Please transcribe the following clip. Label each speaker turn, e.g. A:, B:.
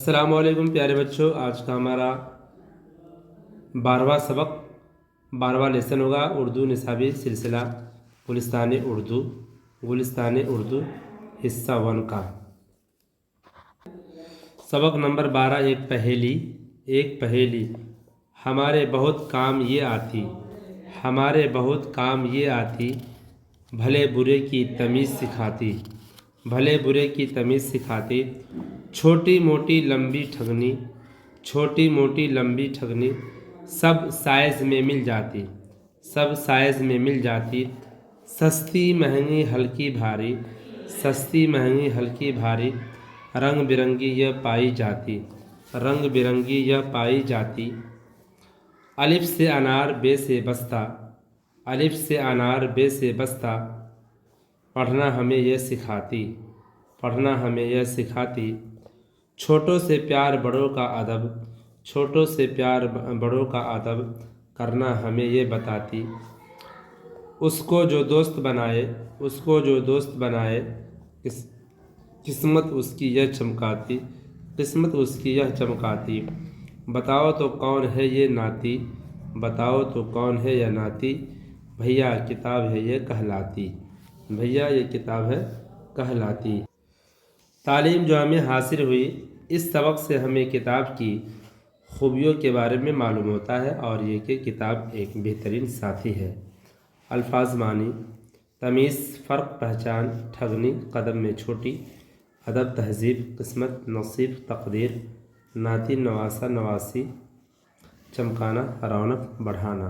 A: السلام علیکم پیارے بچوں، آج کا ہمارا 12واں سبق 12واں لیسن ہوگا اردو نصابی سلسلہ گلستان اردو حصہ 1 کا سبق نمبر 12۔ ایک پہیلی ہمارے بہت کام یہ آتی بھلے برے کی تمیز سکھاتی چھوٹی موٹی لمبی ٹھگنی سب سائز میں مل جاتی سستی مہنگی ہلکی بھاری رنگ برنگی یہ پائی جاتی الف سے انار بے سے بستہ پڑھنا ہمیں یہ سکھاتی چھوٹوں سے پیار بڑوں کا ادب کرنا ہمیں یہ بتاتی اس کو جو دوست بنائے قسمت اس کی یہ چمکاتی بتاؤ تو کون ہے یہ ناتی بھیا کتاب ہے یہ کہلاتی تعلیم جو ہمیں حاصل ہوئی اس سبق سے ہمیں کتاب کی خوبیوں کے بارے میں معلوم ہوتا ہے اور یہ کہ کتاب ایک بہترین ساتھی ہے۔ الفاظ معنی: تمیز فرق پہچان، ٹھگنی قدم میں چھوٹی، ادب تہذیب، قسمت نصیب تقدیر، ناتی نواسہ نواسی، چمکانا رونق بڑھانا۔